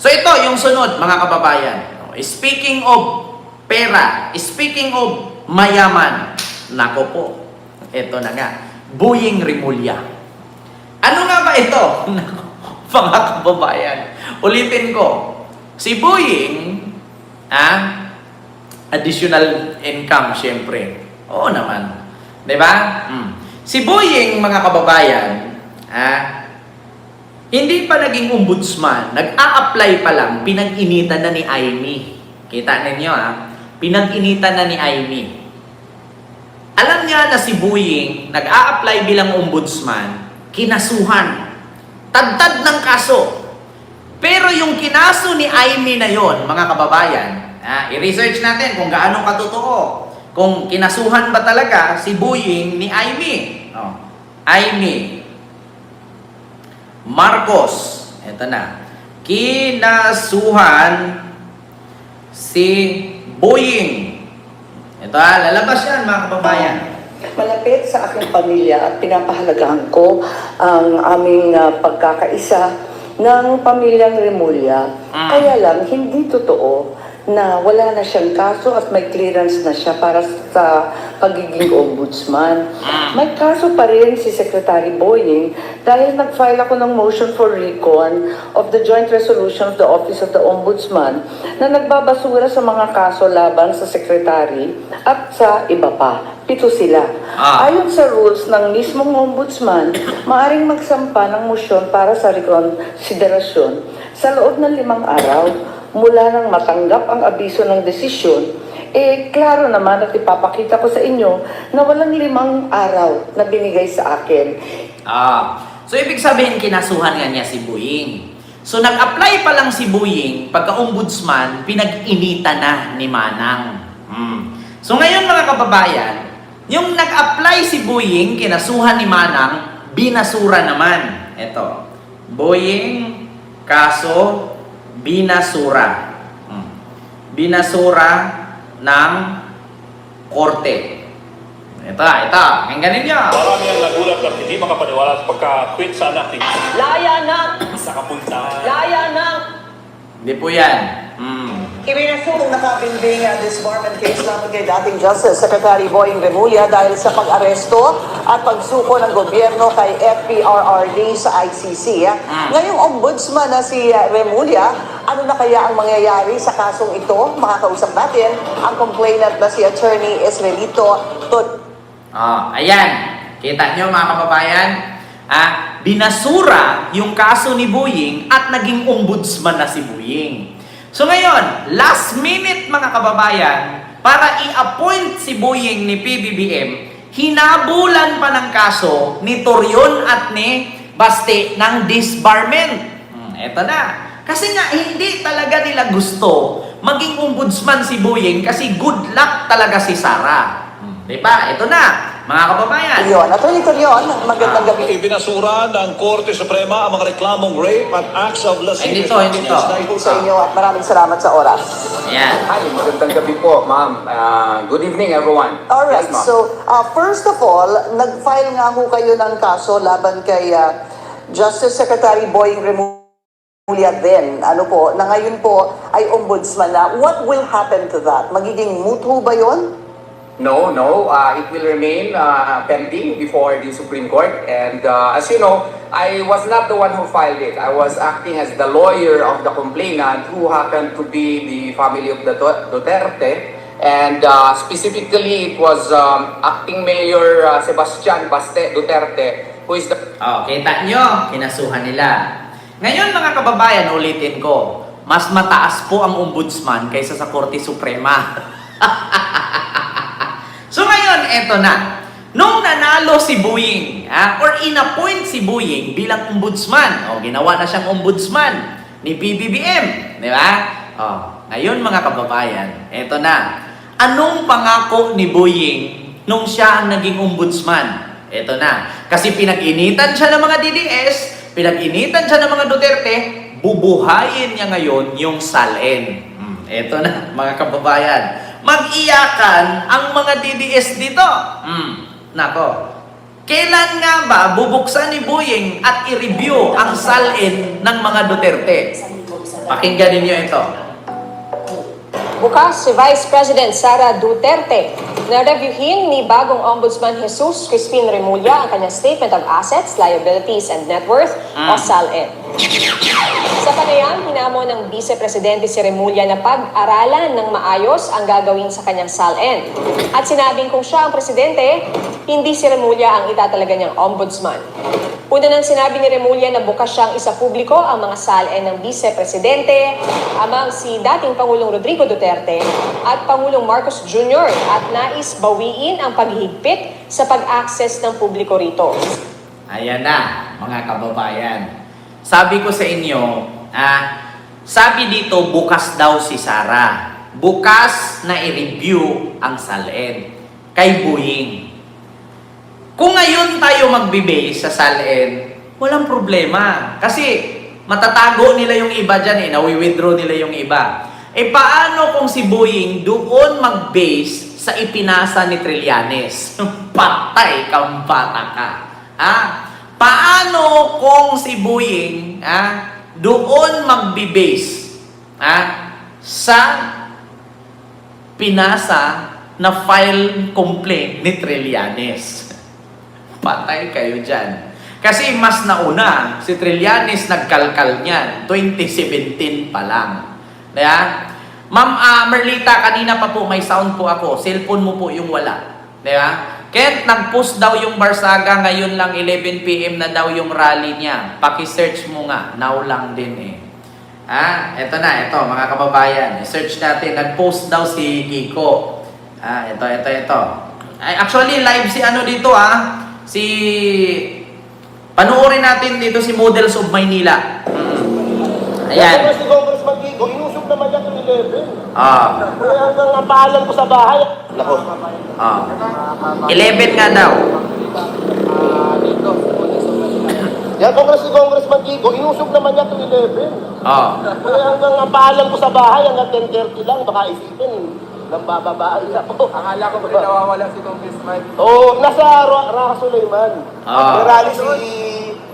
So ito yung sunod, mga kababayan. Speaking of pera, speaking of mayaman, nako po, ito na nga, Boying Rimulya. Ano nga ba ito? Mga kababayan, ulitin ko, si Boying, additional income, syempre. Oo naman. Diba? Si Boying, mga kababayan, hindi pa naging ombudsman, nag-a-apply pa lang, pinag-initan na ni Aimee. Kita ninyo pinag-initan na ni Aimee. Alam niya na si Boying, nag-a-apply bilang ombudsman, kinasuhan. Tadtad ng kaso. Pero yung kinaso ni Aimee na yon, mga kababayan, i-research natin kung gaano katotoo. Kung kinasuhan ba talaga si Boying ni Aimee. Aimee Marcos. Ito na. Kinasuhan si Boying. Ito lalabas yan, mga kababayan. Malapit sa aking pamilya at pinapahalagahan ko ang aming pagkakaisa ng pamilyang Rimulya. Kaya lang, hindi totoo na wala na siyang kaso at may clearance na siya para sa pagiging ombudsman. May kaso pa rin si Secretary Boying dahil nag-file ako ng motion for recon of the joint resolution of the Office of the Ombudsman na nagbabasura sa mga kaso laban sa Secretary at sa iba pa. 7 sila. Ayon sa rules ng mismong ombudsman, maaring magsampa ng motion para sa rekonsiderasyon sa loob ng 5 araw mula nang matanggap ang abiso ng desisyon. Klaro naman at ipapakita ko sa inyo na walang 5 araw na binigay sa akin. So ibig sabihin, kinasuhan nga niya si Boying. So nag-apply pa lang si Boying, pagka-ombudsman, pinag-inita na ni Manang. So ngayon, mga kababayan, yung nag-apply si Boying, kinasuhan ni Manang, binasura naman. Ito, Boying, kaso, binasura. Binasura ng korte. Ito. Pakinggan ninyo. Marami ang nagulat at hindi makapaniwala sa pagka-quit sa anak ni Laya na! sa kapuntahan. Laya na! Hindi po yan. Ibinasong nakabimbing disbarment case naman kay dating Justice Secretary Boying Rimulya dahil sa pag-aresto at pagsuko ng gobyerno kay FPRRD sa ICC. Ngayong ombudsman na si Rimulya, ano na kaya ang mangyayari sa kasong ito? Makakausap natin ang complainant na si Attorney Esrelito Ayan. Kita nyo, mga kababayan? Binasura yung kaso ni Boying at naging ombudsman na si Boying. So ngayon, last minute, mga kababayan, para i-appoint si Boying ni PBBM, hinabulan pa ng kaso ni Torion at ni Baste ng disbarment. Eto na. Kasi nga, hindi talaga nila gusto maging ombudsman si Boying kasi good luck talaga si Sara. Diba? Ito na, mga kababayan. Attorney Torion, magandang gabi. Ibinasura ng Korte Suprema ang mga reklamong rape at acts of lasciviousness. Hindi to. Po sa inyo at maraming salamat sa oras. Ayan. Hi, magandang gabi po, ma'am. Good evening, everyone. Alright, Yes, ma'am. so first of all, nag-file nga ho kayo ng kaso laban kay Justice Secretary Boying Rimulya din, na ngayon po ay ombudsman na. What will happen to that? Magiging moot ho ba yun? No, it will remain pending before the Supreme Court. And as you know, I was not the one who filed it. I was acting as the lawyer of the complainant who happened to be the family of the Duterte. And specifically, it was acting Mayor Sebastian Baste Duterte, who is the... Kita nyo, kinasuhan nila. Ngayon, mga kababayan, ulitin ko, mas mataas po ang ombudsman kaysa sa Korte Suprema. So ngayon, eto na. Nung nanalo si Boying, or inappoint si Boying bilang ombudsman, ginawa na siyang ombudsman ni PBBM, di ba? Ngayon, mga kababayan, eto na. Anong pangako ni Boying nung siya ang naging ombudsman? Eto na. Kasi pinag-initan siya ng mga DDS, pinag-initan siya ng mga Duterte, bubuhayin niya ngayon yung SALN. Eto na, mga kababayan. Mag-iyakan ang mga DDS dito. Nako. Kailan nga ba bubuksan ni Boying at i-review ang SALN ng mga Duterte? Pakinggan ninyo ito. Bukas si Vice President Sara Duterte na reviewin ni bagong Ombudsman Jesus Crispin Remulla ang kanyang Statement of Assets, Liabilities, and Net Worth o SALN. Sa panayam, hinamon ng Vice Presidente si Remulla na pag-aralan ng maayos ang gagawin sa kanyang SALN. At sinabing kung siya ang presidente, hindi si Remulla ang itatalaga niyang ombudsman. Una nang sinabi ni Remulla na bukas siyang isa publiko ang mga SALN ng Vice Presidente, amang si dating Pangulong Rodrigo Duterte at Pangulong Marcos Jr. at nais bawiin ang paghigpit sa pag-access ng publiko rito. Ayan na, mga kababayan. Sabi ko sa inyo, sabi dito, bukas daw si Sara. Bukas na i-review ang SALN kay Buying. Kung ngayon tayo magbe-base sa SALN, walang problema. Kasi matatago nila yung iba dyan nawi-withdraw nila yung iba. Paano kung si Buying doon mag-base sa ipinasa ni Trillanes? Patay kang bata ka. Paano kung si Buying doon magbe-base sa pinasa na file complaint ni Trillanes? Patay kayo dyan. Kasi mas nauna, si Trillanes nagkalkal niyan. 2017 pa lang. Diba? Ma'am Merlita, kanina pa po may sound po ako. Cellphone mo po yung wala. Diba? Kaya nag-post daw yung Barsaga ngayon lang 11 PM na daw yung rally niya. Paki-search mo nga. Now lang din Ito na, ito mga kababayan. Search natin. Nag-post daw si Kiko. Ito. Actually, live si ano dito panoorin natin dito si Models of Maynila. Ayan. Si Congressman Kiko, inusog naman niya yung 11. Kaya hanggang napaalam ko sa bahay. Nako. 11 nga daw. Yan, Congressman Kiko, inusog naman niya yung 11. Kaya hanggang napaalam ko sa bahay, hanggang 10:30 lang, baka isipin. Nang bababaan na po. Akala ko ba nawawala si Congressman? Oo, nasa Raka Suleiman. May rally si...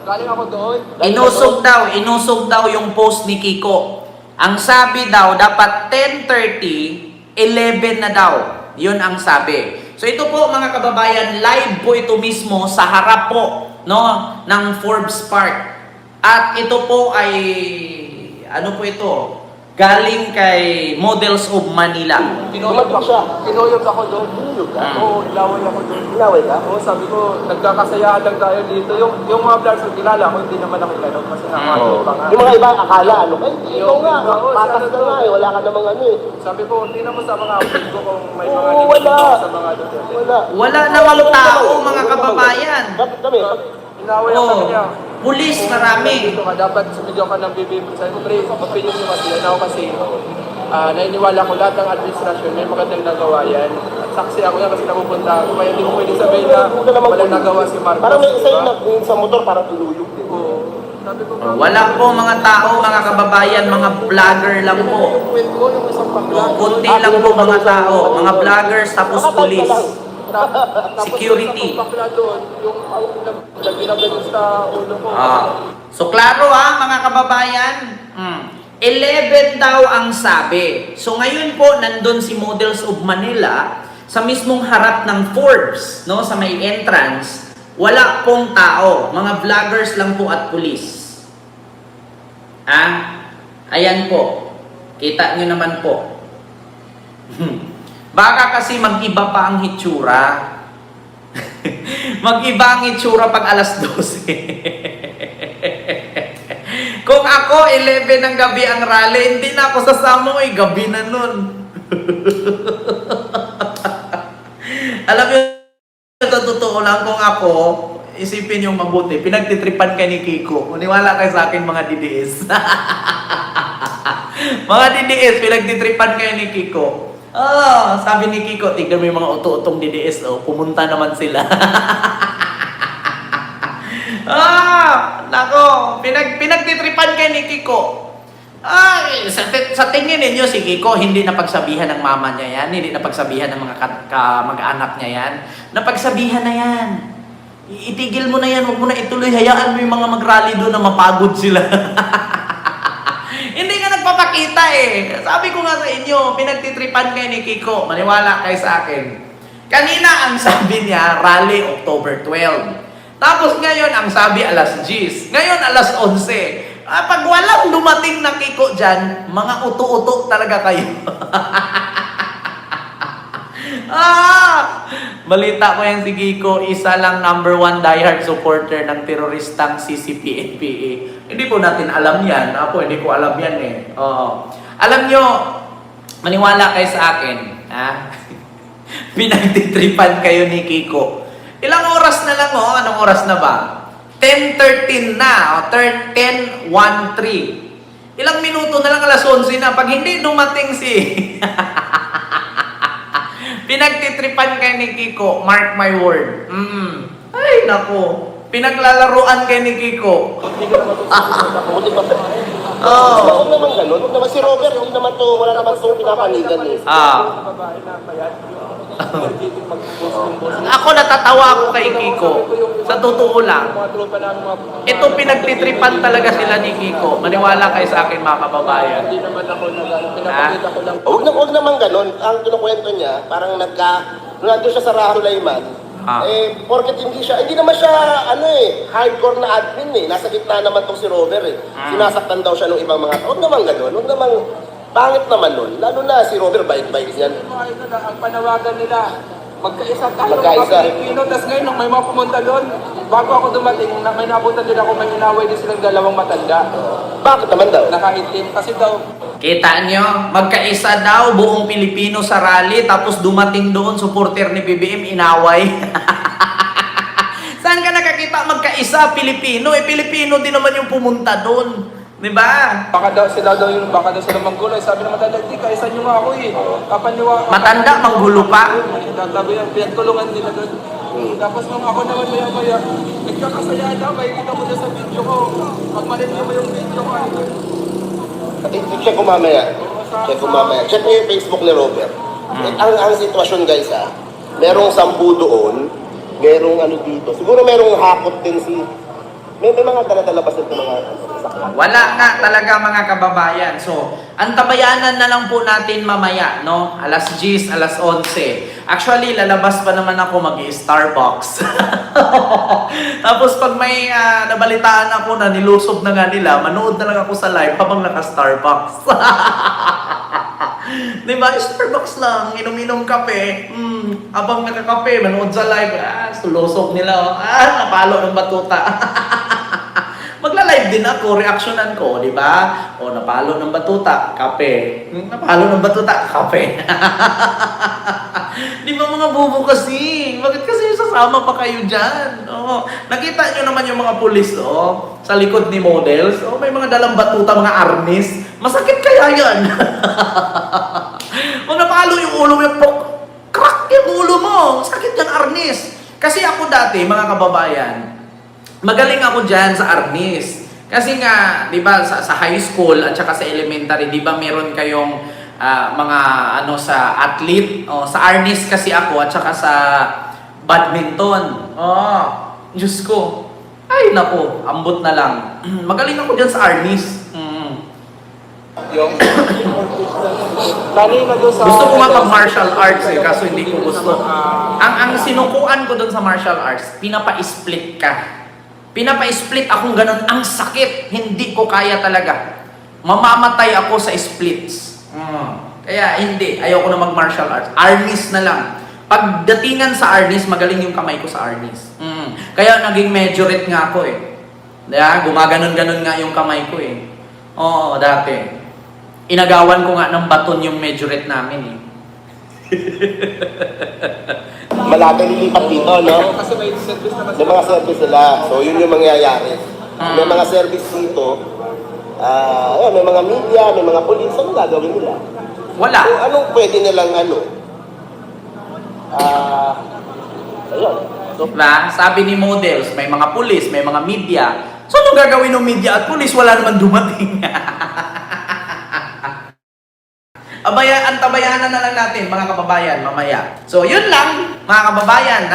Galing ako doon. Inusog daw yung post ni Kiko. Ang sabi daw, dapat 10:30, 11 na daw. Yun ang sabi. So ito po mga kababayan, live po ito mismo sa harap po ng Forbes Park. At ito po ay, ano po ito? Galing kay Models of Manila. Tumatok siya. Kinuyog ako doon. Kinuyog ka? Oo, ilaway ako doon. Ilaway ka? Oo, sabi ko, nagkakasayahan lang tayo dito. Yung mga vlogs na kilala ko, hindi naman ako ganun kasi nakakatawa pa nga. Yung mga iba, akala, ikaw nga, patas ka nga wala ka namang Sabi ko, tingnan mo sa mga upload ko kung may mga Oo, wala. sa mga doon. Wala namang tao, mga kababayan. Kami, Inaway ang kami niya. Pulis, marami. Dito ka, dapat sumigyan ka ng BBM. Sabi ko, pre, opinion nyo kasi yan ako kasi naniniwala ko lahat ng administrasyon may magandang nagawa yan. At saksi ako yan kasi napupunta ako. Kaya hindi ko pwede sabihin na walang nagawa si Marcos. parang may isa yung sa motor, parang tuluyog din. Oo. Sabi ko, Wala po mga tao, mga kababayan, mga vlogger lang po. Kwento ko yung isang panglag. Kunti lang po mga tao, mga vloggers tapos pulis. Security. Tapos doon, yung nagbilagay sa ulo ko. So klaro mga kababayan, 11 daw ang sabi. So ngayon po nandun si Models of Manila sa mismong harap ng Forbes, sa may entrance. Wala pong tao, mga vloggers lang po at pulis. Ayan po. Kita nyo naman po. Baka kasi mag-iba pa ang hitsura. Mag-iba ang hitsura pag alas 12. Kung ako, 11 ng gabi ang rally, hindi na ako sasama gabi na nun. Alam niyo, sa totoo lang, kung ako, isipin yung mabuti, pinagtitripan ka ni Kiko. Maniwala kayo sa akin mga DDS. Mga DDS, pinagtitripan kayo ni Kiko. Sabi ni Kiko, tignan mo yung mga uto-utong DDS, pumunta naman sila. Nako, pinagtitripan kayo ni Kiko. Sa tingin ninyo si Kiko, hindi napagsabihan ng mama niya yan, hindi napagsabihan ng mga mag-anak niya yan. Napagsabihan na yan. Itigil mo na yan, huwag mo na ituloy, hayaan mo yung mga mag-rally doon na mapagod sila. Hindi ka nakita eh. Sabi ko nga sa inyo, pinagtitripan kayo ni Kiko. Maniwala kayo sa akin. Kanina ang sabi niya, rally October 12. Tapos ngayon ang sabi alas 10. Ngayon alas 11. Pag walang dumating na Kiko dyan, mga uto-uto talaga kayo. Balita ko yan si Kiko, isa lang #1 diehard supporter ng teroristang CCP-NPA. Hindi po natin alam yan. Ako, hindi ko alam yan eh. Alam nyo, maniwala kayo sa akin. Pinagtitripan kayo ni Kiko. Ilang oras na lang anong oras na ba? 10:13 na, 10:13. Ilang minuto na lang, alas 11 na. Pag hindi dumating si... Pinagtitripan kayo ni Kiko, mark my word. Ay, nako. Pinaglalaruan kayo ni Kiko. Huwag naman ganun. Huwag naman si Robert, hindi naman to, wala naman to pinapanigan eh. Ako natatawa ako kay Kiko. Sa totoo lang. Ito pinagtitripan talaga sila ni Kiko. Maniwala kayo sa akin mga kababayan. Huwag naman ganun. Ang kinukwento niya, parang nandun siya sa Raho Layman. Porket hindi naman siya, hardcore na admin eh. Nasa gitna naman tong si Robert eh. Sinasaktan daw siya ng ibang mga, huwag naman ganun. Huwag naman, pangit naman nun. Lalo na si Robert, bait-bait yan. Ang panawagan nila, magkaisa tayo Magkaisa. mga Pilipino. Tapos ngayon, nung may mga pumunta doon, bago ako dumating, may nabutan nila kung may inaway din silang dalawang matanda. Bakit naman daw? Nakaitim. Kasi daw, Kita nyo, magkaisa daw buong Pilipino sa rally, tapos dumating doon, supporter ni BBM, inaway. Saan ka nakakita magkaisa Pilipino? Pilipino din naman yung pumunta doon. Diba? baka daw sila manggulo. Sabi ng matanda, hindi, kaisa nyo nga ako eh. Matanda, manggulo pa. Sabi yan, pinagtulungan nila doon. Tapos nung ako naman maya-maya, nagkakasaya na, makikita mo na sa video ko. Pag malitin mo yung video ko, Check ko mamaya. Check mo yung Facebook ni Robert. Ang sitwasyon guys merong 10 doon, merong dito. Siguro merong hakot din si... May mga dala-dala ba sa mga sakyan? Wala nga talaga mga kababayan. So, antabayanan na lang po natin mamaya, no? Alas 10, alas 11. Actually, lalabas pa naman ako mag-Starbucks. Tapos pag may nabalitaan ako na nilusob na nga nila, manood na lang ako sa live habang naka-Starbucks. Diba? Starbucks lang, inom-inom kape. Habang nakakape, manood sa live, sulusok nila. Napalo ng batuta. Magla-live din ako, reactionan ko, di ba? Napalo ng batuta, kape. Napalo ng batuta, kape. Di ba mga bobo kasi? Bakit kasi sasama pa kayo dyan? Nakita nyo naman yung mga pulis, sa likod ni models. May mga dalang batuta, mga arnis. Masakit kaya yan? Napalo yung ulo mo, crack yung ulo mo. Sakit yan, arnis. Kasi ako dati, mga kababayan, magaling ako dyan sa arnis. Kasi nga, di ba, sa high school at saka sa elementary, di ba meron kayong mga sa athlete? Sa arnis kasi ako at saka sa badminton. Diyos ko. Ay, naku, ambot na lang. Magaling ako dyan sa arnis. yung kanina doon sa... Gusto ko nga pag-martial arts kaso hindi ko gusto. Ang sinukuan ko doon sa martial arts, pinapa-split ka. Pinapa-split akong ganun, ang sakit. Hindi ko kaya talaga. Mamamatay ako sa splits. Kaya hindi, ayoko na mag-martial arts. Arnis na lang. Pagdatingan sa arnis, magaling yung kamay ko sa arnis. Kaya naging majorette nga ako eh. Gumaganon-ganon nga yung kamay ko eh. Dati. Inagawan ko nga ng baton yung majorette namin eh. Malaki lilipat dito, no? Kasi may service naman May mga service sila. So, yun yung mangyayari. May mga service dito. May mga media, may mga police. Ano gagawin nila? Wala. So, anong pwede nilang ayun. So, Diba? Sabi ni models, may mga pulis, may mga media. So, anong gagawin ng media at pulis? Wala naman dumating. Antabayanan na lang natin, mga kababayan, mamaya. So, yun lang, mga kababayan,